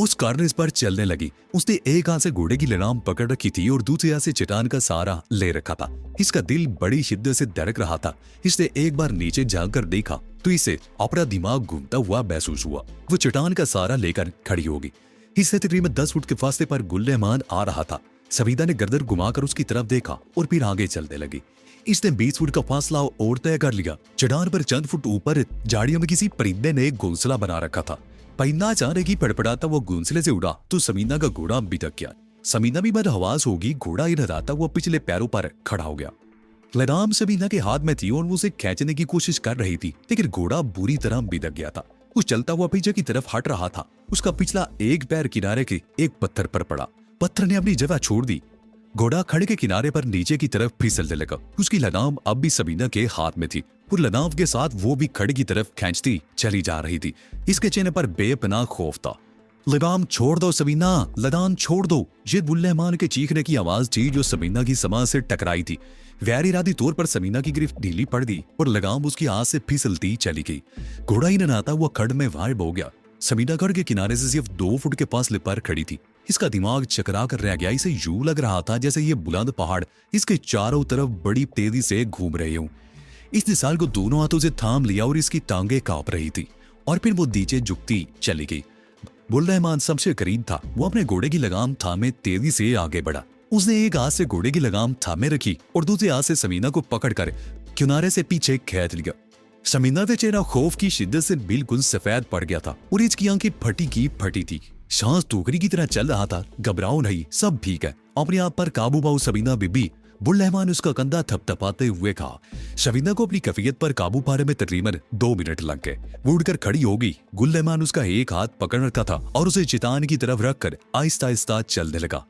उस कार्निस पर चलने लगी। उसने एक हाथ से घोड़े की लगाम पकड़ रखी थी और दूसरे हाथ से चट्टान का सहारा ले रखा था। इसका दिल बड़ी शिद्दत से धड़क रहा था। इसने एक बार नीचे झांककर देखा तो इसे अपना दिमाग घूमता हुआ महसूस हुआ। वो चट्टान का सहारा लेकर खड़ी होगी। इससे तकरीबन 10 फुट के फासले पर गुलरहमान आ रहा था। सबीदा ने गर्दन घुमाकर उसकी तरफ देखा और फिर आगे चलने लगी। इसने 20 फुट का फासला और तय कर लिया। चट्टान पर चंद फुट ऊपर झाड़ियों में किसी परिंदे ने एक घोंसला बना रखा था। परिंदा अचानक ही फड़फड़ाता वो घोंसले से उड़ा तो समीना का घोड़ा बिदक गया। समीना भी बदहवास होगी। घोड़ा इधराता हुआ पिछले पैरों पर खड़ा हो गया। लगाम समीना के हाथ में थी और वो उसे खींचने की कोशिश कर रही थी, लेकिन घोड़ा बुरी तरह बिदक गया था। वो चलता हुआ पीछे की तरफ हट रहा था। उसका पिछला एक पैर किनारे के एक पत्थर पर पड़ा। पत्थर ने अपनी जगह छोड़ दी। घोड़ा खड़े के किनारे पर नीचे की तरफ फिसलने लगा। उसकी लगाम अब भी समीना के हाथ में थी और लगाम के साथ वो भी खड़े की तरफ खींचती चली जा रही थी। इसके चेहरे पर बेपनाह खौफ था। लगाम छोड़ दो समीना, लगाम छोड़ दो। ये गुलरहमान के चीखने की आवाज थी जो समीना की समाज से टकराई थी। गैर इरादी तौर पर समीना की गिरफ्त ढीली पड़ गई और लगाम उसकी हाथ से फिसलती चली गई। घोड़ा ही नहाता हुआ खड़ में गायब हो गया। समीना खड़ के किनारे से सिर्फ 2 फुट के फासले पर खड़ी थी। इसका दिमाग चकरा कर रह गया। इसे यूं लग रहा था जैसे ये बुलंद पहाड़ इसके चारों तरफ बड़ी तेजी से घूम रहे हों। इसने साल को दोनों हाथों से थाम लिया और इसकी टांगे कांप रही थी और फिर वो नीचे झुकती चली गई। गुलरहमान सबसे करीब था। वो अपने घोड़े की लगाम थामे तेजी से आगे बढ़ा। उसने एक हाथ से घोड़े की लगाम थामे रखी और दूसरे हाथ से समीना को पकड़कर किनारे से पीछे खींच लिया। समीना का चेहरा खौफ की शिद्दत से बिल्कुल सफेद पड़ गया था और इसकी आंखें फटी की फटी थी। सांस टोकरी की तरह चल रहा था। घबराओ नहीं, सब ठीक है, अपने आप पर काबू पाओ समीना बीबी। गुलरहमान उसका कंधा थपथपाते हुए कहा। समीना को अपनी कैफियत पर काबू पाने में तकरीबन 2 मिनट लग गए। वो उठकर खड़ी हो गई। गुलरहमान उसका एक हाथ पकड़ रखा था और उसे चट्टान की तरफ रखकर आहिस्ता आहिस्ता चलने लगा।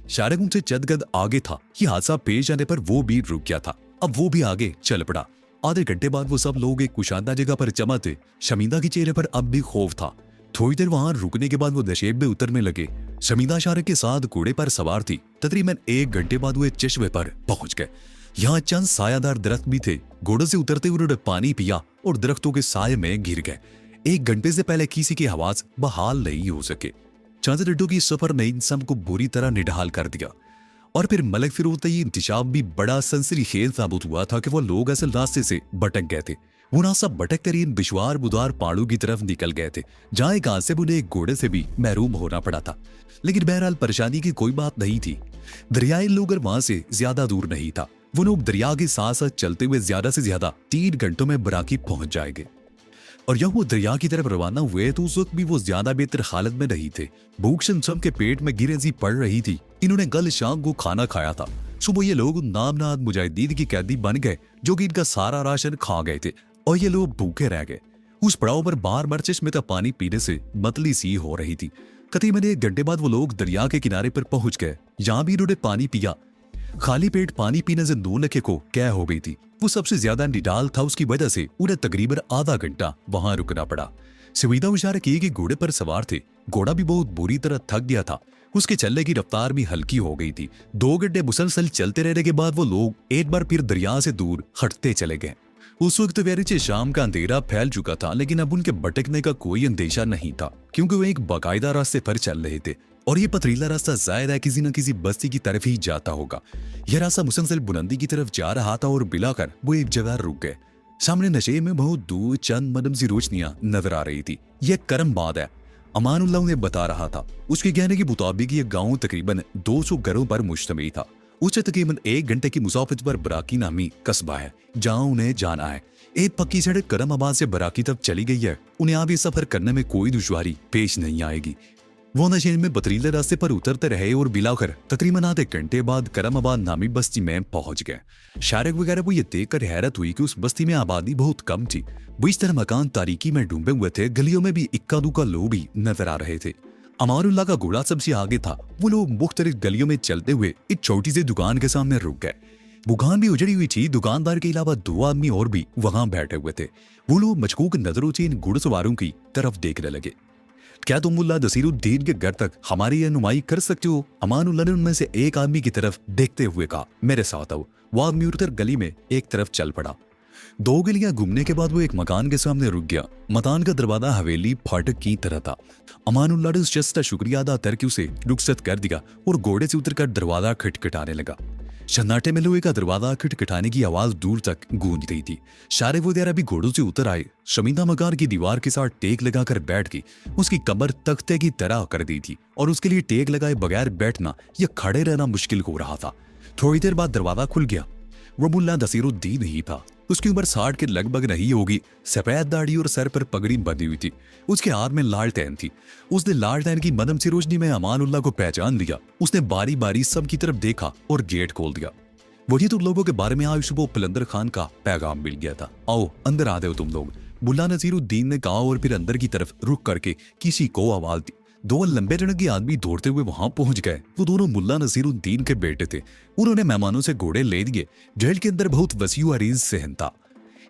शायद उनसे चंद आगे था। ये हादसा पेश आने पर वो भी रुक गया था। अब वो भी आगे चल पड़ा। आधे घंटे बाद वो सब लोग एक कुशादा जगह पर जमा थे। समीना के चेहरे पर अब भी खौफ था। थोड़ी देर वहां रुकने के बाद वो नशेब में उतरने लगे। समीना शारक के साथ घोड़े पर सवार थी। तकरीबन 1 घंटे बाद वो चश्मे पर पहुंच गए। यहाँ चंद सायादार दरख्त भी थे। घोड़े से उतरते हुए उन्होंने पानी पिया और दरख्तों के साये में गिर गए। 1 घंटे से पहले किसी की आवाज बहाल नहीं हो सके। चंद मिनटों की सफर ने इन सब को बुरी तरह निढाल कर दिया। और फिर मलिक फिरोज ये इंतशाब भी बड़ा सनसनीखेज साबित हुआ था कि वो लोग असल रास्ते से भटक गए थे। वो ना सब भटक कर इन बिशवार बुदार पहाड़ों की तरफ निकल गए थे, जहाँ एक हाथ से उन्हें एक घोड़े से भी महरूम होना पड़ा था। लेकिन बहरहाल परेशानी की कोई बात नहीं थी। दरियाई लोगर वहां से ज्यादा दूर नहीं था। वो लोग दरिया के साथ साथ चलते हुए ज्यादा से ज्यादा 3 घंटों में बराकी पहुंच जाएंगे। और जब वो दरिया की तरफ रवाना हुए तो उस वक्त भी वो ज्यादा बेहतर हालत में नहीं थे। भूख शमशम के पेट में गिरें सी पड़ रही थी। इन्होंने कल शाम को खाना खाया था। सुबह ये लोग नामनाद मुजाहिदीन की कैदी बन गए जो कि इनका सारा राशन खा गए थे और ये लोग भूखे रह गए। उस पड़ाव पर बार बार चश्मे का पानी पीने से मतली सी हो रही थी। तकरीबन 1 घंटे बाद वो लोग दरिया के किनारे पर पहुंच गए। यहाँ भी इन्होंने पानी पिया। खाली पेट पानी पीने से नूनके को क्या हो गई थी। वो सबसे ज्यादा निडाल था, उसकी वजह से उन्हें तकरीबन आधा घंटा वहां रुकना पड़ा। सुविधा इशारा की कि घोड़े पर सवार थे। घोड़ा भी बहुत बुरी तरह थक गया था। उसके चलने की रफ्तार भी हल्की हो गई थी। 2 घंटे मुसलसल चलते रहने के बाद वो लोग एक बार फिर दरिया से दूर हटते चले गए। उस वक्त वेरिचे शाम का अंधेरा फैल चुका था, लेकिन अब उनके भटकने का कोई अंदेशा नहीं था क्योंकि वो एक बाकायदा रास्ते पर चल रहे थे और ये पथरीला रास्ता जायद है किसी न किसी बस्ती की तरफ ही जाता होगा। यह रास्ता मुसलसल बुलंदी की तरफ जा रहा था और बिलाकर वो एक जगह रुक गए। सामने नशे में बहुत दूर चंद मदम सी रोशनियां नजर आ रही थी। यह करमबाद है, अमानुल्लाह उन्हें बता रहा था। उसके कहने के मुताबिक यह गाँव तकरीबन 200 घरों पर मुश्तमिल था। उससे तकरीबन 1 घंटे की मुसाफिर पर बराकी नामी कस्बा है जहाँ उन्हें जाना है। एक पक्की सड़क करमाबाद से बराकी तक चली गई है। उन्हें अब ये सफर करने में कोई दुश्वारी पेश नहीं आएगी। वो नशे में पथरीले रास्ते पर उतरते रहे और बिलाकर तकरीबन आधे घंटे बाद करमाबाद नामी बस्ती में पहुंच गए। शारक वगैरह को यह देखकर हैरत हुई कि उस बस्ती में आबादी बहुत कम थी। वो इस तरह मकान तारीकी में डूबे हुए थे। गलियों में भी इक्का दुक्का लोग भी नजर आ रहे थे। अमारुल्लाह का घोड़ा सबसे आगे था। वो लोग मुख्तलिफ गलियों में चलते हुए एक छोटी सी दुकान के सामने रुक गए। दुकान भी उजड़ी हुई थी। दुकानदार के अलावा 2 आदमी और भी वहां बैठे हुए थे। वो लोग मशकूक नजरों से इन घुड़सवारों की तरफ देखने लगे। क्या तुम मुल्ला नसीरुद्दीन के घर तक हमारी रहनुमाई कर सकते हो? अमानुल्लाह ने उनमें से एक आदमी की तरफ देखते हुए कहा। मेरे साथ आओ। वो आदमी उठकर गली में एक तरफ चल पड़ा। दो गलियां घूमने के बाद वो एक मकान के सामने रुक गया। मकान का दरवाजा हवेली फाटक की तरह था। अमानुल्लाह ने उस शख्स का शुक्रिया अदा करके उसे रुखसत कर दिया और घोड़े से उतरकर दरवाजा खटखटाने लगा। सन्नाटे में लोहे का दरवाजा खटखटाने की आवाज दूर तक गूंज रही थी। सारे वगैरह भी घोड़ों से उतर आए। शमीना मकान की दीवार के साथ टेक लगाकर बैठ गई। उसकी कमर तख्ते की तरह कर दी थी और उसके लिए टेक लगाए बगैर बैठना या खड़े रहना मुश्किल हो रहा था। थोड़ी देर बाद दरवाजा खुल गया। वो मुल्ला नसीरुद्दीन ही था। उसकी उम्र 60 के लगभग नहीं होगी। सफेद दाढ़ी और सर पर पगड़ी बंधी हुई थी। उसके हाथ में लालटेन थी। उसने लालटेन की मदम से रोशनी में अमानुल्लाह को पहचान लिया। उसने बारी बारी सबकी तरफ देखा और गेट खोल दिया। वही तुम लोगों के बारे में आज सुबह पलंदर खान का पैगाम मिल गया था। आओ अंदर आ दो तुम लोग, मुल्ला नसीरुद्दीन ने कहा और फिर अंदर की तरफ रुक करके किसी को आवाज दी। दो लंबे रंग आदमी दौड़ते हुए वहां पहुंच गए। वो दोनों मुल्ला नसीरुद्दीन के बेटे थे। उन्होंने मेहमानों से घोड़े ले दिए। जेल के अंदर बहुत वसीउ अरीज सहन था।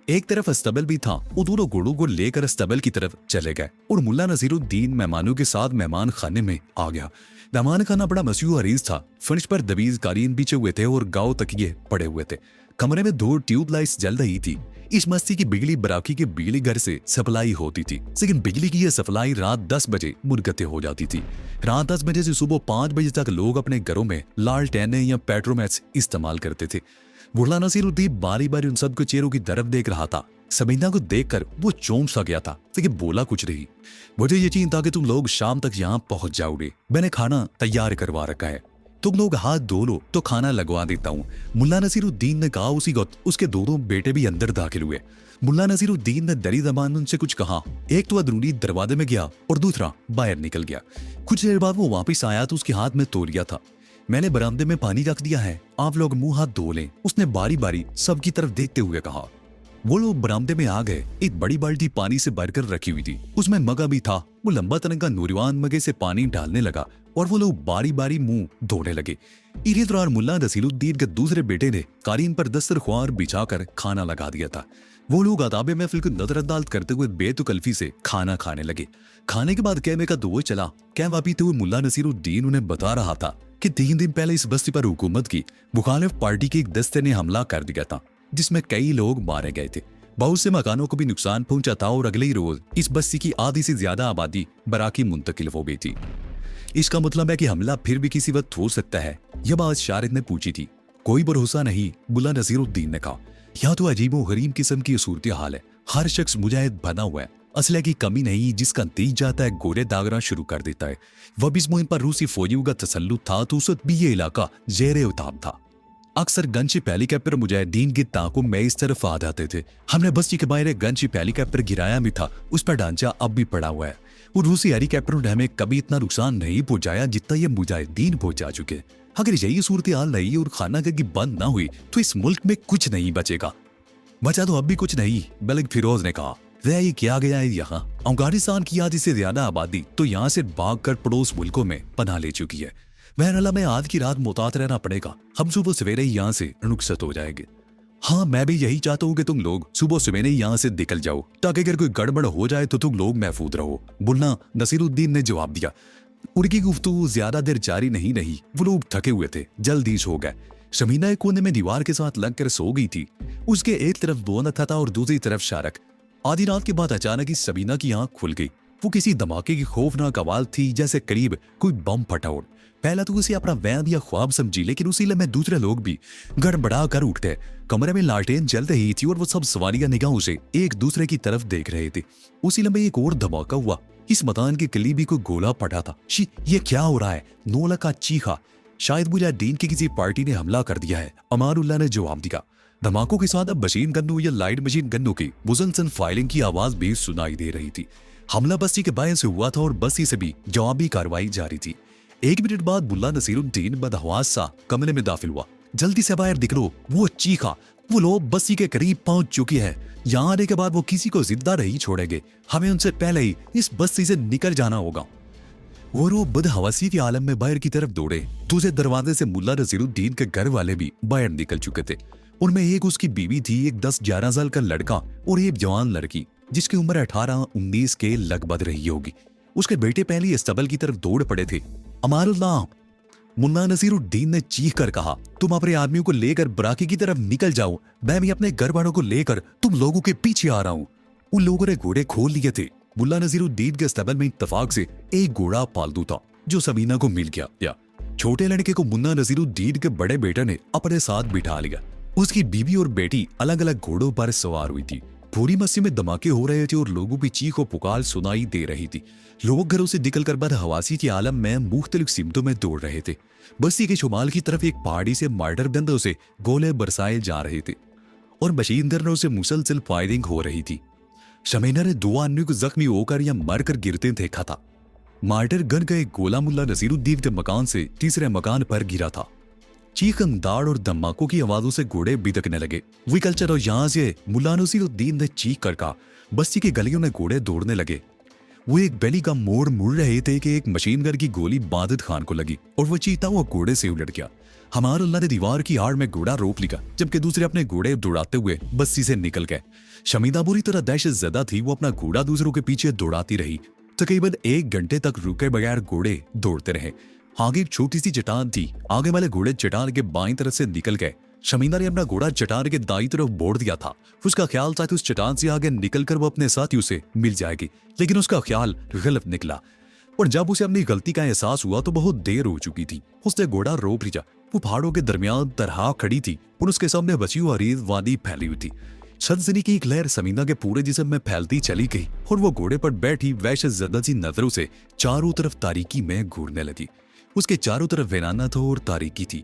एक तरफ अस्तबल भी था। वो दोनों घोड़ों को लेकर अस्तबल की तरफ चले गए और मुल्ला नसीरुद्दीन मेहमानों के साथ मेहमान खाने में आ गया। मेहमान खाना बड़ा वसीउ अरीज था। फर्श पर दबीज कालीन बिछे हुए थे और गाँव तकिए पड़े हुए थे। कमरे में 2 ट्यूबलाइट्स जल रही थी। इस मस्ती की बिजली बराकी के बिजली घर से सप्लाई होती थी, लेकिन बिजली की यह सप्लाई रात 10 बजे मुनक़ते हो जाती थी। रात 10 बजे से सुबह 5 बजे तक लोग अपने घरों में लालटेनें या पेट्रोमैक्स इस्तेमाल करते थे। मुल्ला नसीरुद्दीन बारी बारी उन सबके चेहरों की तरफ देख रहा था। सबीना को देखकर वो चौंक सा गया था, लेकिन बोला कुछ नहीं। मुझे यकीन था कि तुम लोग शाम तक यहाँ पहुंच जाओगे। मैंने खाना तैयार करवा रखा है। तुम लोग हाथ धो लो तो खाना लगवा देता हूँ, मुल्ला नसीरुद्दीन ने कहा। उसी वक्त उसके दोनों बेटे भी अंदर दाखिल हुए। मुल्ला नसीरुद्दीन ने दरी जबान उनसे कुछ कहा। एक तो अंदरूनी दरवाजे में गया और दूसरा बाहर निकल गया। कुछ देर बाद वो वापस आया तो उसके हाथ में तौलिया था। मैंने बरामदे में पानी रख दिया है, आप लोग मुंह हाथ धो लें, उसने बारी बारी सबकी तरफ देखते हुए कहा। वो लोग बरामदे में आ गए। एक बड़ी बाल्टी पानी से भरकर रखी हुई थी। उसमें मगा भी था। वो लंबा तिरंगा नूरवान मगे से पानी डालने लगा और वो लोग बारी बारी मुंह धोने लगे। इसी दौरान मुल्ला नसीरुद्दीन के दूसरे बेटे ने कालीन पर दस्तरख्वार बिछाकर खाना लगा दिया था। वो लोग आदाबे महफिल को नजरअंदाज करते हुए बेतुकल्फी से खाना खाने लगे। खाने के बाद कहमे का दौर चला। कहवा पीते हुए मुल्ला नसीरुद्दीन उन्हें बता रहा था कि 3 दिन पहले इस बस्ती पर हुकूमत की मुखालिफ पार्टी के एक दस्ते ने हमला कर दिया था, जिसमें कई लोग मारे गए थे। बहुत से मकानों को भी नुकसान पहुंचा था और अगले ही रोज इस बस्ती की आधी से ज्यादा आबादी बराकी मुंतकिल हो गई थी। इसका मतलब है कि हमला फिर भी किसी वक्त हो सकता है। यह बात शारिद ने पूछी थी। कोई भरोसा नहीं, मुल्ला नसीरुद्दीन ने कहा। यहाँ तो अजीबो गरीब किस्म की सूरत हाल है। हर शख्स मुजाहिद बना हुआ है। असले की कमी नहीं, जिसका तीज जाता है गोले दागना शुरू कर देता है। वह भी इस मुहिम पर रूसी फौजियों का तसल्लुत था तो उस वक्त भी ये इलाका जेरे उताब था। अक्सर गनशिप हेलीकॉप्टर मुजाहिदीन की ताकों में इस तरफ आ जाते थे। हमने बस्ती के बाहर गनशिप हेलीकॉप्टर गिराया भी था। उस पर ढांचा अब भी पड़ा हुआ है। वो रूसी हेलीकॉप्टरों ने हमें कभी इतना नुकसान नहीं पहुंचाया जितना ये मुजाहिदीन पहुंचा चुके। अगर यही सूरत हाल रही और खाना की बंद ना हुई तो इस मुल्क में कुछ नहीं बचेगा। बचा तो अब भी कुछ नहीं, मलिक फिरोज ने कहा। वह ये किया गया है यहाँ। अफगानिस्तान की आधी से ज्यादा आबादी तो यहाँ से भागकर पड़ोस मुल्कों में पनाह ले चुकी है। वह में आज की रात मुतात रहना पड़ेगा। हम सुबह सवेरे ही यहाँ से रुखसत हो जाएंगे। हाँ, मैं भी यही चाहता हूँ कि तुम लोग सुबह सवेरे ही यहाँ से निकल जाओ, ताकि अगर कोई गड़बड़ हो जाए तो तुम लोग महफूज रहो, मुल्ला नसीरुद्दीन ने जवाब दिया। उनकी गुफ्तगू ज्यादा देर जारी नहीं रही। वो लोग थके हुए थे, जल्दी सो गए। शमीना एक कोने में दीवार के साथ लगकर सो गई थी। उसके एक तरफ बोनथा था और दूसरी तरफ शारक। आधी रात के बाद अचानक ही सबीना की आंख खुल गई। वो किसी धमाके की खौफनाक आवाज थी, जैसे करीब कोई बम फटा हो। पहला तो उसे अपना वहम या ख्वाब समझी, लेकिन उसी लम्हे दूसरे लोग भी गड़बड़ा कर उठते। कमरे में लालटेन जल रही थी और वो सब सवारियां निगाहों से एक दूसरे की तरफ देख रहे थे। उसी लम्हे एक और धमाका हुआ। इस मकान के करीबी को गोला पड़ा था। शी, ये क्या हो रहा है? नोला का चीखा। शायद मुजाहिदीन की किसी पार्टी ने हमला कर दिया है, अमानुल्लाह ने जवाब दिया। धमाकों के साथ अब मशीन गन्नों या लाइट मशीन गन्नों की मुसलसल फायरिंग की आवाज भी सुनाई दे रही थी। हमला बस्ती के बाहर से हुआ था और बस्ती से भी जवाबी कार्रवाई जारी थी। 1 मिनट बाद मुल्ला नसीरुद्दीन बदहवास सा कमरे में दाखिल हुआ। जल्दी से बाहर निकलो, वो चीखा। वो लोग बस्ती के करीब पहुंच चुके हैं। यहाँ आने के बाद वो किसी को जिंदा नहीं छोड़ेंगे। हमें उनसे पहले ही इस बस्ती से निकल जाना होगा। वो लोग बदहवासी के आलम में बाहर की तरफ दौड़े। दूसरे दरवाजे से मुल्ला नसीरुद्दीन के घर वाले भी बाहर निकल चुके थे। उनमें एक उसकी बीवी थी, एक 10-11 साल का लड़का और एक जवान लड़की जिसकी उम्र 18-19 के लगभग रही होगी। उसके बेटे पहले अस्तबल की तरफ दौड़ पड़े थे। अमानुल्लाह, मुन्ना नसीरुद्दीन ने चीख कर कहा, तुम अपने आदमियों को लेकर बराकी की तरफ निकल जाओ, मैं भी अपने घर वालों को लेकर तुम लोगों के पीछे आ रहा हूँ। उन लोगों ने घोड़े खोल लिए थे। मुल्ला नसीरुद्दीन के स्तबल में इत्तफाक से एक घोड़ा पालतू था जो समीना को मिल गया। छोटे लड़के को मुन्ना नसीरुद्दीन के बड़े बेटे ने अपने साथ बिठा लिया। उसकी बीवी और बेटी अलग अलग घोड़ों पर सवार हुई थी। पूरी मस्जिद में धमाके हो रहे थे और लोगों की चीख और पुकार सुनाई दे रही थी। लोग घरों से निकलकर बदहवासी के आलम में मुख्तलिफ सिमतों में दौड़ रहे थे। बस्ती के शुमाल की तरफ एक पहाड़ी से मार्टर गंदों से गोले बरसाए जा रहे थे और मशीन गनों से मुसलसल फायरिंग हो रही थी। शमीना ने 2 आदमियों को जख्मी होकर या मरकर गिरते देखा था। मार्टर गन का एक गोला मुल्ला नसीरुद्दीन के मकान से तीसरे मकान पर गिरा था। चीखन दाड़ और धमाकों की आवाजों से घोड़े बिदकने लगे। वी कल्चर और यहां से मुल्ला नसीरुद्दीन ने चीख कर कहा। बस्ती की गलियों में घोड़े दौड़ने लगे। वो एक बैली का मोड़ मुड़ रहे थे कि एक मशीन गन की गोली बादत खान को लगी और वो चीता हुआ घोड़े से उलट गया। हमार अल्लाह ने दीवार की आड़ में घोड़ा रोक लिया, जबकि दूसरे अपने घोड़े दौड़ाते हुए बस्ती से निकल गए। शमीदा बुरी तरह दहशत ज़दा थी। वो अपना घोड़ा दूसरों के पीछे दौड़ाती रही। तकरीबन 1 घंटे तक रुके बगैर घोड़े दौड़ते रहे। आगे एक छोटी सी चट्टान थी। आगे वाले घोड़े चट्टान के बाईं तरफ से निकल गए। शमीना ने अपना घोड़ा चट्टान के दाईं तरफ मोड़ दिया था। उसका ख्याल था कि उस चट्टान से आगे निकलकर वो अपने साथियों से मिल जाएगी, लेकिन उसका ख्याल गलत निकला और जब उसे अपनी गलती का एहसास हुआ तो बहुत देर हो चुकी थी। उसने घोड़ा रोक लिया। वो पहाड़ों के दरमियान तरह खड़ी थी और उसके सामने बची हुई रेत वादी फैली हुई थी। सनसनी की एक लहर समीना के पूरे जिस्म में फैलती चली गई और वो घोड़े पर बैठी वहशत ज़दा सी नजरों से चारों तरफ तारीकी में घूरने लगी। उसके चारों तरफ वीराना था और तारीकी थी।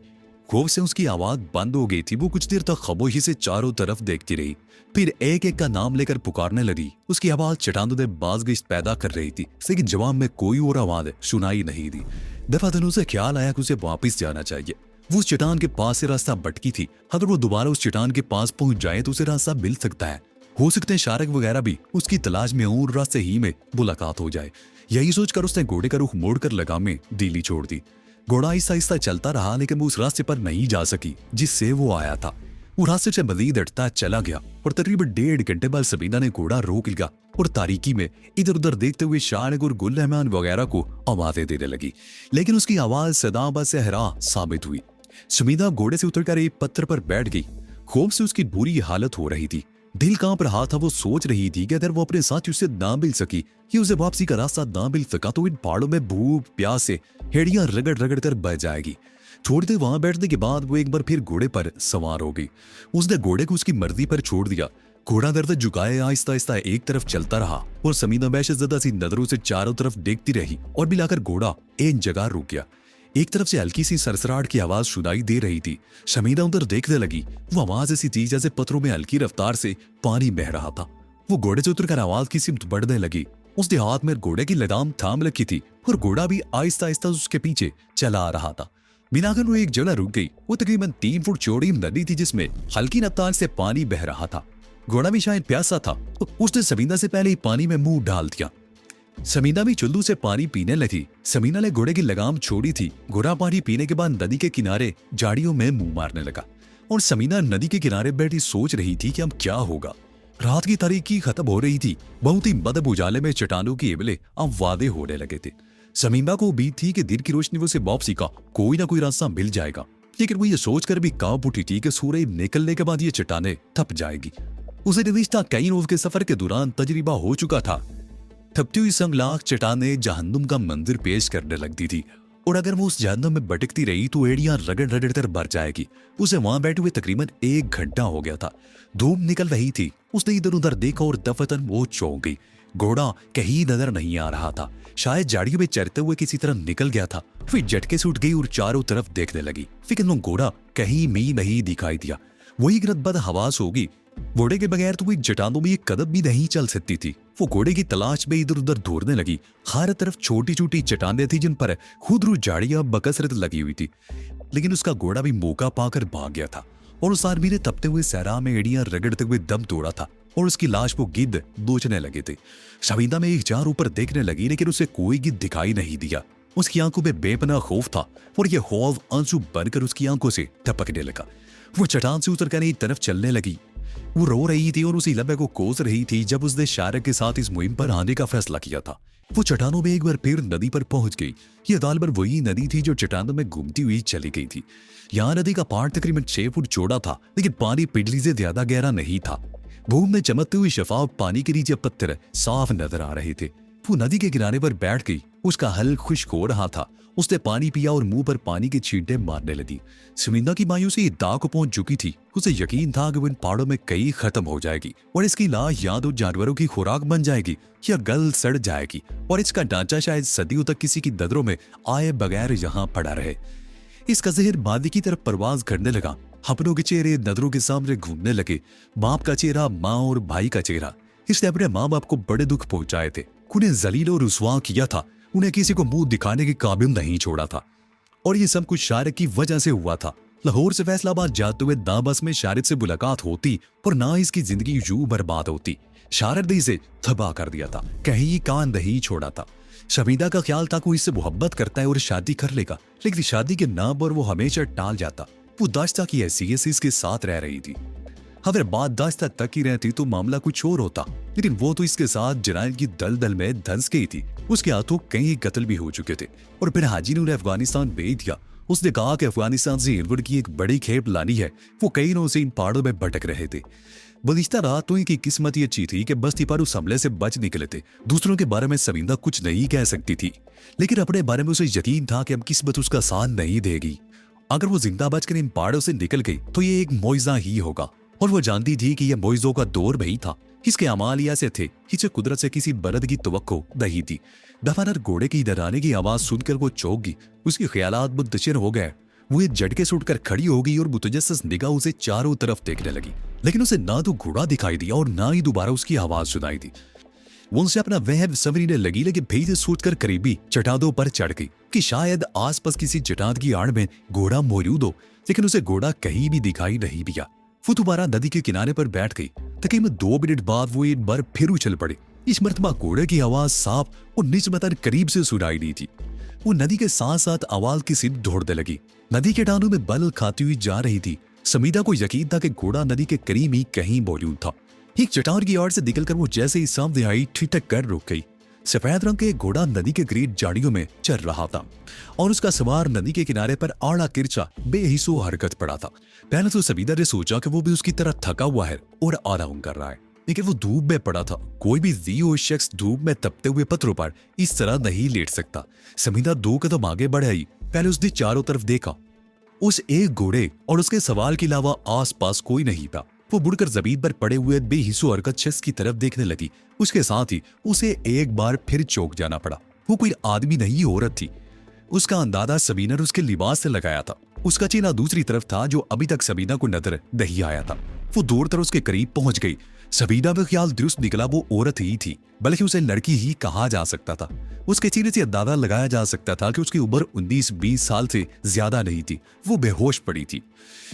खौफ से उसकी आवाज बंद हो गई थी। वो कुछ देर तक खामोशी से चारों तरफ देखती रही, फिर एक एक का नाम लेकर पुकारने लगी। उसकी आवाज चट्टानों से बाज़गिश्त पैदा कर रही थी, लेकिन जवाब में कोई और आवाज सुनाई नहीं दी। दफातन उसे ख्याल आया कि उसे वापस जाना चाहिए। वो उस चट्टान के पास से रास्ता भटकी थी। अगर वो दोबारा उस चट्टान के पास पहुंच जाए तो उसे रास्ता मिल सकता है। हो सकते हैं शारक वगैरह भी उसकी तलाश में हो और रास्ते ही में मुलाकात हो जाए। यही सोचकर उसने घोड़े का रुख मोड़कर लगामे ढीली छोड़ दी। घोड़ा आहिस्ता आहिस्ता चलता रहा, लेकिन वो उस रास्ते पर नहीं जा सकी जिससे वो आया था। वो रास्ते से मजीद हटता चला गया और तकरीबन 1.5 घंटे बाद सबीना ने घोड़ा रोक लिया और तारीकी में इधर उधर देखते हुए शारक और गुल रहमान वगैरह को आवाजें देने लगी, लेकिन उसकी आवाज सदा सहरा साबित हुई। सबीना घोड़े से उतरकर एक पत्थर पर बैठ गई। खौफ से उसकी बुरी हालत हो रही थी। दिल कांप रहा था। वो सोच रही थी कि अगर वो अपने साथियों से ना मिल सकी या उसे वापसी का रास्ता ना मिल सका तो इन पहाड़ों में भूख प्यास से हेड़ियां रगड़ रगड़ कर बह जाएगी। थोड़ी देर वहां बैठने के बाद वो एक बार फिर घोड़े पर सवार हो गई। उसने घोड़े को उसकी मर्जी पर छोड़ दिया। घोड़ा दर्द झुकाए आहिस्ता आहिस्ता एक तरफ चलता रहा और समीना वहशतज़दा सी नजरों से चारों तरफ देखती रही और मिलाकर घोड़ा एक जगह रुक गया। एक तरफ से हल्की सी सरसराहट की आवाज सुनाई दे रही थी। शमीना उधर देखने लगी। वो आवाज ऐसी थी जैसे पत्थरों में हल्की रफ्तार से पानी बह रहा था। वो घोड़े से उतरकर आवाज की सिमत बढ़ने लगी। उसने हाथ में घोड़े की लगाम थाम रखी थी और घोड़ा भी आहिस्ता आहिस्ता उसके पीछे चला आ रहा था। बिनाकर वो एक जगह रुक गई। वो तकरीबन 3 फुट चौड़ी नदी थी जिसमें हल्की रफ्तार से पानी बह रहा था। घोड़ा भी शायद प्यासा था तो उसने समीना से पहले ही पानी में मुंह डाल दिया। समीना भी चुल्लू से पानी पीने लगी। समीना ने घोड़े की लगाम छोड़ी थी। घोड़ा पानी पीने के बाद नदी के किनारे झाड़ियों में मुंह मारने लगा और समीना नदी के किनारे बैठी सोच रही थी कि अब क्या होगा। रात की तारीकी खत्म हो रही थी। बहुत ही मदब उजाले में चट्टानों की एबले अब वादे होने लगे थे। समीना को उम्मीद थी कि दिन की रोशनी से वापसी का कोई ना कोई रास्ता मिल जाएगा, लेकिन वो ये सोचकर भी कांप उठी थी कि सूरज निकलने के बाद ये चट्टानें थप जाएगी। उसे रिश्ता कई रोज के सफर के दौरान तजुर्बा हो चुका था। थपती हुई संगलाख चट्टानें जहन्नुम का मंदिर पेश करने लगती थी और अगर वो उस जहन्नुम में भटकती रही तो एड़ियां रगड़ रगड़ कर भर जाएगी। उसे वहां बैठे हुए तकरीबन 1 घंटा हो गया था। धूप निकल रही थी। उसने इधर उधर देखा और दफतन वो चौंक गई। घोड़ा कहीं नजर नहीं आ रहा था। शायद झाड़ियों में चरते हुए किसी तरह निकल गया था। फिर झटके से उठ गई और चारों तरफ देखने लगी, लेकिन वो घोड़ा कहीं भी नहीं दिखाई दिया। वही गिरदबद हवास होगी। घोड़े के बगैर तो वो चट्टानों में एक कदम भी नहीं चल सकती थी। वो घोड़े की तलाश में इधर उधर दौड़ने लगी। हर तरफ छोटी छोटी चट्टानें थी जिन पर खुदरू झाड़ियां बकसरत लगी हुई थी, लेकिन उसका घोड़ा भी मौका पाकर भाग गया था और उस आदमी ने तपते हुए सहरा में एड़ियां रगड़ते हुए दम तोड़ा था और उसकी लाश को गिद्ध नोचने लगे थे। शमीना में एक जार ऊपर देखने लगी, लेकिन उसे कोई गिद्ध दिखाई नहीं दिया। उसकी आंखों में बेपनाह खौफ था और यह खौफ आंसू बनकर उसकी आंखों से टपकने लगा। वो चट्टान से उतरकर एक तरफ चलने लगी। वो रो रही थी और उसी लम्हे को कोस रही थी जब उसने शारक के साथ इस मुहिम पर आने का फैसला किया था। वो चट्टानों में एक बार फिर नदी पर पहुंच गई। यह दालबर वही नदी थी जो चट्टानों में घूमती हुई चली गई थी। यहाँ नदी का पार तकरीबन 6 फुट चौड़ा था, लेकिन पानी पिंडली से ज्यादा गहरा नहीं था। भूमि में चमकते हुए शफाफ पानी के नीचे पत्थर साफ नजर आ रहे थे। वो नदी के किनारे पर बैठ गई। उसका हल खुश्क हो रहा था। उसने पानी पिया और मुंह पर पानी के छींटे मारने लगी। शर्मिंदा की मायूसी दाग को पहुंच चुकी थी। उसे यकीन था कि वो इन पहाड़ों में कई खत्म हो जाएगी और इसकी लाश या तो जानवरों की खुराक बन जाएगी या गल सड़ जाएगी और इसका ढांचा शायद सदियों तक किसी की नजरों में आए बगैर यहाँ पड़ा रहे। इसका जहर मादी की तरफ परवाज करने लगा। अपनों के चेहरे नजरों के सामने घूमने लगे। बाप का चेहरा, माँ और भाई का चेहरा। इसने अपने माँ बाप को बड़े दुख पहुंचाए थे, उन्हें जलील और रुसवा किया था, उन्हें किसी को मुंह दिखाने के काबिल नहीं छोड़ा था। और ये सब कुछ शारिक की वजह से हुआ था। लाहौर से फैसलाबाद जाते हुए ना बस में शारिक से मुलाकात होती और ना इसकी जिंदगी यूं बर्बाद होती। शारिक ने इसे तबाह कर दिया था, कहीं कान नहीं छोड़ा था। शर्मिंदा का ख्याल था कि वो इससे मोहब्बत करता है और शादी कर लेगा, लेकिन शादी के नाम पर वो हमेशा टाल जाता। वो दाश्ता की हैसियत से इसके साथ रह रही थी। अगर बात दाश्ता तक ही रहती तो मामला कुछ और होता, लेकिन वो तो इसके साथ जराइम की दलदल में धंस गई थी। उसके हाथों कई कत्ल भी हो चुके थे और फिर हाजी ने उन्हें अफगानिस्तान भेज दिया। उसने कहा कि अफगानिस्तान से इनवट की एक बड़ी खेप लानी है। वो कई दिनों से इन पहाड़ों में भटक रहे थे। बलिश्ता रात तो इनकी किस्मत ही अच्छी थी कि बस्ती पर उस हमले से बच निकले थे। दूसरों के बारे में शर्मिंदा कुछ नहीं कह सकती थी, लेकिन अपने बारे में उसे यकीन था कि अब किस्मत उसका साथ नहीं देगी। अगर वो जिंदा बचकर इन पहाड़ों से निकल गई तो ये एक मुआजिजा ही होगा। और वो जानती थी कि यह मुआजिजों का दौर भी था। इसके अमाल ऐसे थे, इसे कुदरत से किसी बरद की तवक्को नहीं थी। दफानर घोड़े की डराने की आवाज सुनकर वो चौंक गई। उसके ख्यालात मुंतशिर हो गए। वो एक झटके से उठकर खड़ी हो गई और मुतजस्सिस निगाह उसे चारों तरफ देखने लगी, लेकिन उसे ना तो घोड़ा दिखाई दिया और ना ही दोबारा उसकी आवाज सुनाई दी। वो उनसे अपना वहम समझने लगी, लेकिन भेद सोचकर करीबी चट्टानों पर चढ़ गई कि शायद आसपास किसी चट्टान की आड़ में घोड़ा मौजूद हो, लेकिन उसे घोड़ा कहीं भी दिखाई नहीं दिया। वो दोबारा नदी के किनारे पर बैठ गई। तकरीबन 2 मिनट बाद वो एक बार फिर उछल पड़े। इस मर्तबा घोड़े की आवाज साफ और निस्बतन करीब से सुनाई दी थी। वो नदी के साथ साथ आवाज की सिर दौड़ने लगी। नदी के डानों में बल खाती हुई जा रही थी। शर्मिंदा को यकीन था कि घोड़ा नदी के करीब ही कहीं मौजूद था। एक चट्टान की आड़ से निकलकर वो जैसे ही सामने आई ठिठक कर रुक गई। सफेद रंग के घोड़ा नदी के करीब झाड़ियों में चल रहा था और उसका सवार नदी के किनारे पर आड़ा तिरछा बेहिस्सो हरकत पड़ा था। पहले तो शर्मिंदा ने सोचा कि वो भी उसकी तरह थका हुआ है और आराम कर रहा है, लेकिन वो धूप में पड़ा था। कोई भी जियो शख्स धूप में तपते हुए पत्थरों पर इस तरह नहीं लेट सकता। शर्मिंदा 2 कदम आगे बढ़ आई। पहले उसने चारों तरफ देखा। उस एक घोड़े और उसके सवार के अलावा आसपास कोई नहीं था। वो मुड़कर जमीन पर पड़े हुए बेहिस्सो हरकत शख्स की तरफ देखने लगी। उसके साथ ही उसे एक बार फिर चौंक जाना पड़ा। वो कोई आदमी नहीं, औरत थी। उसका अंदाजा शर्मिंदा ने उसके लिबास से लगाया था। उसका चेहरा दूसरी तरफ था जो अभी तक शर्मिंदा को नजर नहीं आया था। वो दौड़कर उसके करीब पहुंच गई। शर्मिंदा में ख्याल दुरुस्त निकला, वो औरत ही थी, बल्कि उसे लड़की ही कहा जा सकता था। उसके चेहरे से अंदाजा लगाया जा सकता था कि उसकी उम्र 19-20 साल से ज्यादा नहीं थी। वो बेहोश पड़ी थी।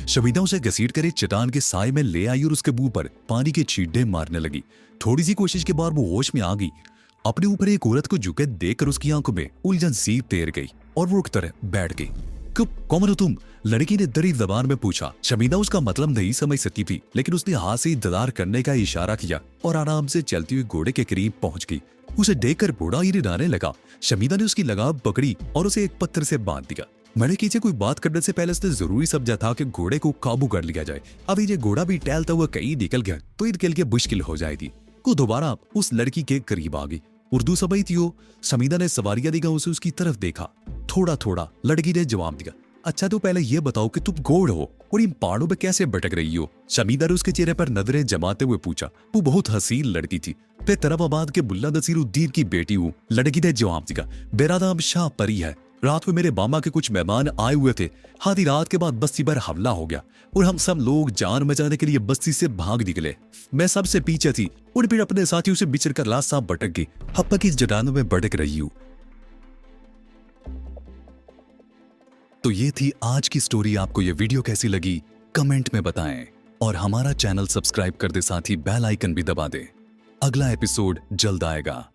शर्मिंदा उसे घसीट कर एक चट्टान के साए में ले आई और उसके मुंह पर पानी के छींटे मारने लगी। थोड़ी सी कोशिश के बाद वो होश में आ गई। अपने ऊपर एक औरत को झुके देखकर उसकी आंखों में उलझन सी तैर गई और वो उठकर बैठ गई। कौन हो तुम? लड़की ने दरी जबान में पूछा। शर्मिंदा उसका मतलब नहीं समझ सकी थी, लेकिन उसने हाथ से इंतजार करने का इशारा किया और आराम से चलती हुई घोड़े के करीब पहुंच गई। उसे देखकर घोड़ा हिरने लगा। शर्मिंदा ने उसकी लगाम पकड़ी और उसे एक पत्थर से बांध दिया। मैंने कीजिए कोई बात करने से पहले उसने जरूरी समझा था कि घोड़े को काबू कर लिया जाए। अभी ये घोड़ा भी टहलता हुआ कहीं निकल गया तो इनके लिए मुश्किल हो जाएगी। वो दोबारा उस लड़की के करीब आ गई। उर्दू समझती थी वो। शर्मिंदा ने सवारियां निगाहों से उसकी तरफ देखा। थोड़ा थोड़ा लड़की ने जवाब दिया। अच्छा तो पहले ये बताओ कि तुम घोड़ हो और इन पहाड़ों में कैसे भटक रही हो? शर्मिंदा ने उसके चेहरे पर नजरें जमाते हुए पूछा। वो बहुत हसीन लड़की थी। मैं तरबाबाद के मुल्ला नसीरुद्दीन की बेटी हूँ, लड़की ने जवाब दिया। मेरा नाम शाह परी है। रात में मेरे मामा के कुछ मेहमान आए हुए थे। आधी रात के बाद बस्ती पर हमला हो गया और हम सब लोग जान बचाने के लिए बस्ती से भाग निकले। मैं सबसे पीछे थी और फिर अपने साथियों से बिछड़कर रास्ता भटक गई। अब तक इस जटानों में भटक रही हूँ। तो ये थी आज की स्टोरी। आपको ये वीडियो कैसी लगी कमेंट में बताएं और हमारा चैनल सब्सक्राइब कर दे, साथ ही बेल आइकन भी दबा दें। अगला एपिसोड जल्द आएगा।